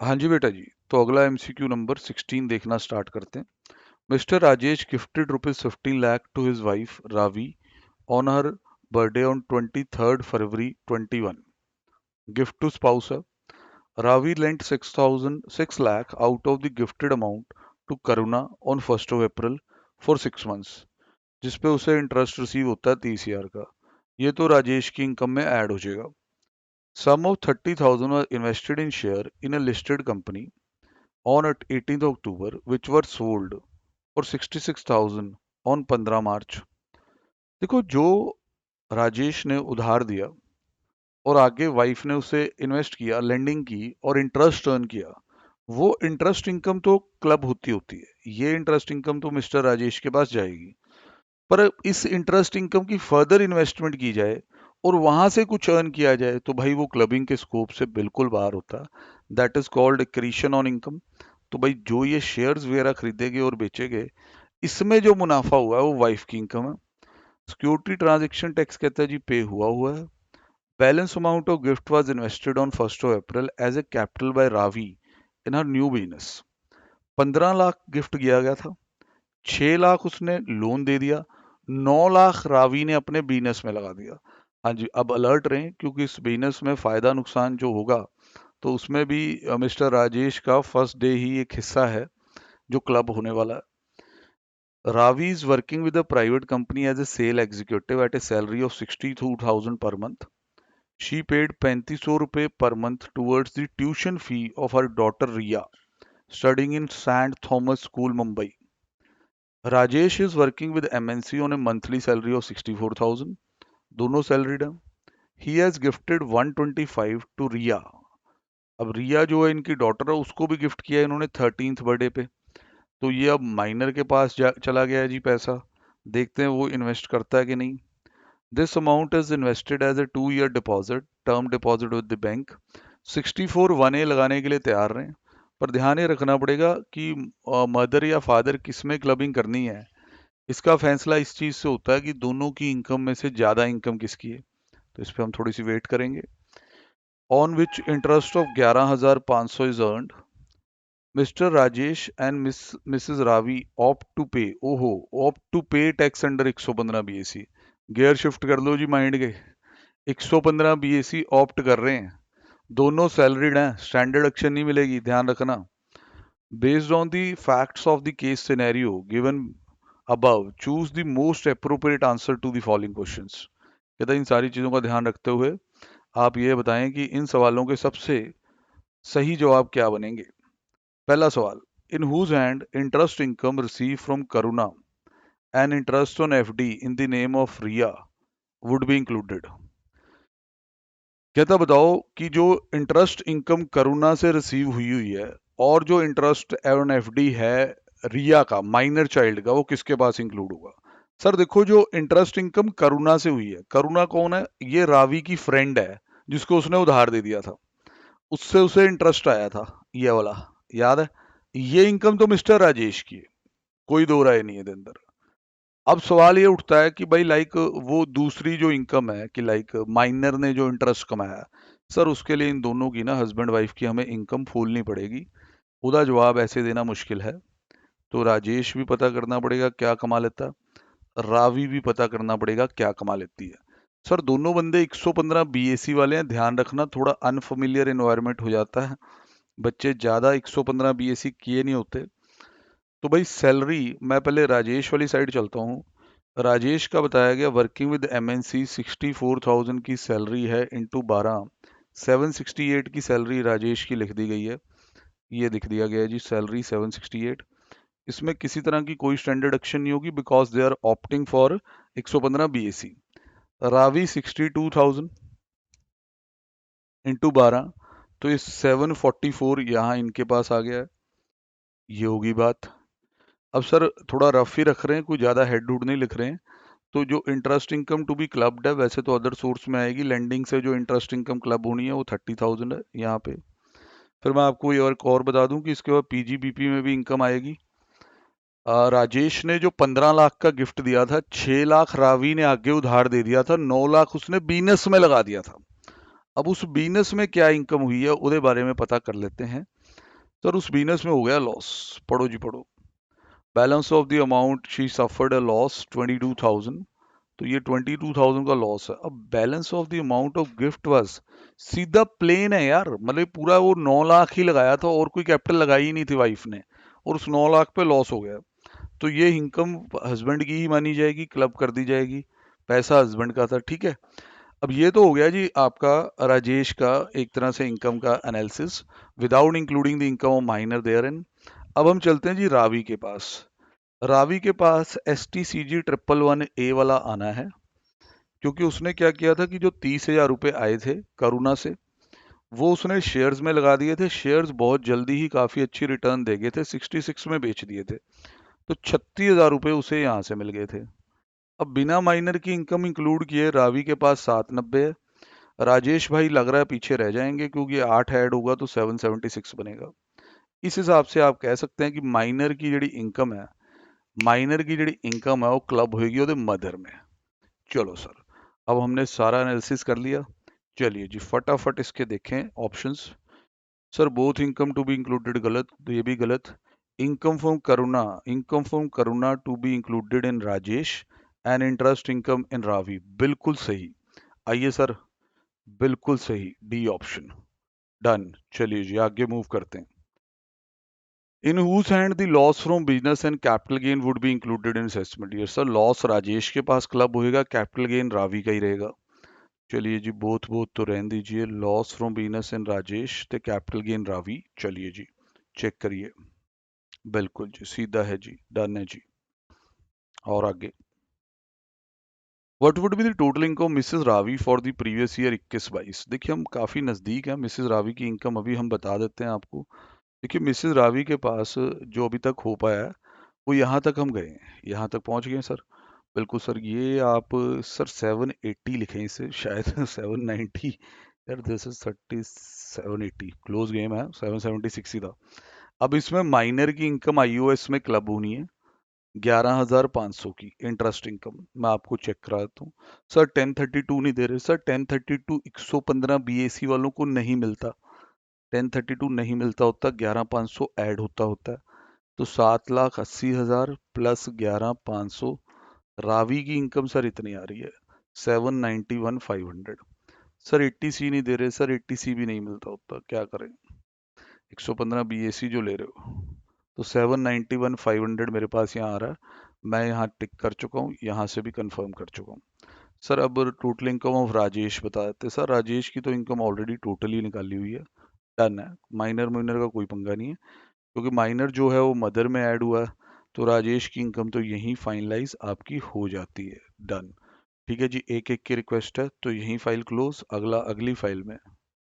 हाँ जी बेटा जी, तो अगला एमसीक्यू नंबर 16 देखना स्टार्ट करते हैं। Mister Rajesh gifted ₹15 lakh to his wife Ravi on her birthday on 23rd February 21। Gift to spouse है। Ravi lent 6 lakh out of the gifted amount to Karuna on 1st of April for 6 months, जिसपे उसे interest receive होता है 30,000 का। ये तो राजेश की इनकम में ऐड हो जाएगा। Sum of 30,000 was invested in share in a listed company on 18th October, which were sold for 66,000 on 15 मार्च। देखो, जो राजेश ने उधार दिया और आगे वाइफ ने उसे इन्वेस्ट किया, लेंडिंग की और इंटरेस्ट अर्न किया, वो इंटरेस्ट इनकम तो क्लब होती है। ये इंटरेस्ट इनकम तो मिस्टर राजेश के पास जाएगी। पर इस इंटरेस्ट इनकम की फर्दर इन्वेस्टमेंट की जाए और वहां से कुछ अर्न किया जाए तो भाई वो क्लबिंग के स्कोप से बिल्कुल बाहर होता। That is called accretion on income. तो भाई जो ये शेयर्स वगैरह खरीदेगे और बेचेगे, इसमें जो मुनाफा हुआ है वो वाइफ की इनकम है। सिक्योरिटी ट्रांजैक्शन टैक्स कहता है जी पे हुआ है। Balance amount of gift was invested on 1st of April as a capital by Ravi in her new business. 15 lakh gift किया गया था, 6 लाख उसने लोन दे दिया, 9 लाख रावी ने अपने बिजनेस में लगा दिया। हाँ जी, अब अलर्ट रहें क्योंकि इस बिजनेस में फायदा नुकसान जो होगा तो उसमें भी मिस्टर राजेश का फर्स्ट डे ही एक हिस्सा है जो क्लब होने वाला है। Ravi is working with a private company as a sale executive at a salary of 62,000 per month. She paid 3500 रुपए per month towards the tuition fee of her daughter Riya, studying in St. Thomas School, Mumbai. Rajesh is working with MNC on a monthly salary of 64,000. दोनों salaried हैं। He has gifted 125 to Riya. अब रिया जो है इनकी daughter है, उसको भी gift किया है इन्होंने 13th बर्थडे पे। तो ये अब माइनर के पास चला गया है जी पैसा। देखते हैं वो इन्वेस्ट करता है कि नहीं। This amount is invested as a 2 year deposit, term deposit with the bank. 64 1A लगाने के लिए तैयार रहें, पर ध्यान ये रखना पड़ेगा कि मदर या फादर किस में क्लबिंग करनी है। इसका फैसला इस चीज से होता है कि दोनों की इनकम में से ज्यादा इनकम किसकी है। तो इस पे हम थोड़ी सी वेट करेंगे। On which interest of 11,500 is earned. Mr Rajesh and Mrs Ravi opt to pay, ओहो, opt to pay tax under 115 BAC. Gear shift कर लो जी माइंड के। 115 बीएसी ऑप्ट कर रहे हैं, दोनों सैलरीड हैं, स्टैंडर्ड एक्शन नहीं मिलेगी, ध्यान रखना। Based on the facts of the case scenario given above, choose the most appropriate answer to the following questions. कहता है इन सारी चीजों का ध्यान रखते हुए आप ये बताएं कि इन सवालों के सबसे सही जवाब क्या बनेंगे। पहला सवाल, in whose hand interest income receive from Karuna and interest on FD in the name of Riya would be included. कहता बताओ कि जो इंटरेस्ट इनकम करुणा से रिसीव हुई है और जो इंटरेस्ट ऑन एफडी है रिया का, माइनर चाइल्ड का, वो किसके पास इंक्लूड होगा। सर देखो, जो इंटरेस्ट इनकम करुणा से हुई है, करुणा कौन है, ये रावी की फ्रेंड है जिसको उसने उधार दे दिया था, उससे उसे इंटरेस्ट आया था, ये वाला, याद है। ये इनकम तो मिस्टर राजेश की है, कोई दो राय नहीं है इसके अंदर। अब सवाल ये उठता है कि भाई लाइक वो दूसरी जो इनकम है कि लाइक माइनर ने जो इंटरेस्ट कमाया, सर उसके लिए इन दोनों की ना, हस्बैंड वाइफ की, हमें इनकम खोलनी पड़ेगी। उसका जवाब ऐसे देना मुश्किल है। तो राजेश भी पता करना पड़ेगा क्या कमा लेता है, रावी भी पता करना पड़ेगा क्या कमा लेती है। सर दोनों बंदे 115 बीएसी वाले हैं, ध्यान रखना, थोड़ा अनफेमिलियर एनवायरनमेंट हो जाता है, बच्चे ज्यादा 115 बीएसी किए नहीं होते। तो भाई सैलरी, मैं पहले राजेश वाली साइड चलता हूँ। राजेश का बताया गया वर्किंग विद एमएनसी 64,000 की सैलरी है इंटू 12, 768 की सैलरी राजेश की लिख दी गई है। ये लिख दिया गया है जी, सैलरी 768। इसमें किसी तरह की कोई स्टैंडर्ड एक्शन नहीं होगी because they are opting for 115 BAC. Ravi 62,000 into 12, तो ये 744 यहाँ इनके पास आ गया है। ये होगी बात। अब सर थोड़ा रफ ही रख रहे हैं, कोई ज़्यादा हेड हुड नहीं लिख रहे हैं। तो जो interest income to be clubbed है, वैसे तो अदर सोर्स में आएगी, लेंडिंग से जो इंटरेस्ट इनकम क्लब होनी है वो 30,000 है यहाँ पे। फिर मैं आपको ये और बता दूं कि इसके बाद पीजीबीपी में भी इनकम आएगी। राजेश ने जो 15 लाख का गिफ्ट दिया था, 6 लाख रावी ने आगे उधार दे दिया था, 9 लाख उसने बीनस में लगा दिया था। अब उस बीनस में क्या इनकम हुई है उसके बारे में पता कर लेते हैं। सर उस बिजनेस में हो गया लॉस, पढ़ो जी पढ़ो। Balance of the amount she suffered a loss 22,000, तो ये 22,000 का लॉस है। अब balance of the amount of gift was, सीधा प्लेन है यार, मतलब पूरा वो 9 लाख ही लगाया था और कोई कैपिटल लगाई ही नहीं थी वाइफ ने, और उस 9 लाख पे लॉस हो गया। तो ये इनकम हस्बैंड की ही मानी जाएगी, क्लब कर दी जाएगी, पैसा हस्बैंड का था, ठीक है। अब ये तो हो गया जी आपका राजेश का एक तरह से इनकम का analysis without including the income of minor there in. अब हम चलते हैं जी रावी के पास। रावी के पास एस टी सी जी 111A वाला आना है, क्योंकि उसने क्या किया था कि जो 30,000 रुपये आए थे करुणा से, वो उसने शेयर्स में लगा दिए थे। शेयर्स बहुत जल्दी ही काफ़ी अच्छी रिटर्न दे गए थे, 66 में बेच दिए थे, तो 36,000 रुपये उसे यहाँ से मिल गए थे। अब बिना माइनर की इनकम इंक्लूड किए रावी के पास 790 है। राजेश भाई लग रहा है पीछे रह जाएंगे, क्योंकि 8 ऐड होगा तो 776 बनेगा। इस हिसाब से आप कह सकते हैं कि माइनर की जी इनकम है, माइनर की जी इनकम है वो क्लब होगी ਉਹਦੇ मदर में। चलो सर, अब हमने सारा एनालिसिस कर लिया। चलिए जी फटाफट इसके देखें options. Sir both income to be included गलत, तो ये भी गलत। Income from Karuna to be included in Rajesh and interest income in Ravi, बिल्कुल सही। आइए सर, बिल्कुल सही, डी ऑप्शन, डन। चलिए जी आगे मूव करते हैं। इन whose hand the loss from business and capital gain would be included in assessment? ये सर लॉस राजेश के पास क्लब होएगा, कैपिटल गेन रावी का ही रहेगा। चलिए जी बोथ बोथ तो रहने दीजिए, loss from business and Rajesh ते कैपिटल गेन रावी। चलिए जी चेक करिए, बिल्कुल जी सीधा है जी, डन है जी। और आगे, what would be the total income Mrs Ravi for the previous year 21-22? देखिए हम काफ़ी नज़दीक हैं, मिसेस रावी की इनकम अभी हम बता देते हैं आपको। देखिए मिसेस रावी के पास जो अभी तक हो पाया है वो यहाँ तक हम गए हैं, यहाँ तक पहुँच गए हैं सर। बिल्कुल सर, ये आप सर 780 लिखें इसे शायद 790, यार दिस इज 3780, क्लोज गेम है, 776 ही था। अब इसमें माइनर की इनकम आईओएस में क्लब होनी है 11,500 की इंटरेस्ट इनकम, मैं आपको चेक करा देता हूँ। सर 1032 नहीं दे रहे सर, 1032 115 बीएसी वालों को नहीं मिलता, 1032 नहीं मिलता होता, 11,500 ऐड होता होता है, तो 7,80,000 प्लस 11,500, रावी की इनकम सर इतनी आ रही है 791,500। सर 80C नहीं दे रहे सर, 80C भी नहीं मिलता होता, क्या करें, 115 बीएसी जो ले रहे हो, तो 791,500 मेरे पास यहाँ आ रहा है। मैं यहाँ टिक कर चुका हूँ, यहाँ से भी कंफर्म कर चुका हूँ। सर अब टोटल इनकम ऑफ राजेश बता देते सर, राजेश की तो इनकम ऑलरेडी टोटली निकाली हुई है, डन है, माइनर माइनर का कोई पंगा नहीं है, क्योंकि माइनर जो है वो मदर में ऐड हुआ है, तो राजेश की इनकम तो यहीं फाइनलाइज आपकी हो जाती है, डन। ठीक है जी, एक एक की रिक्वेस्ट है, तो यहीं फाइल क्लोज, अगला अगली फाइल में।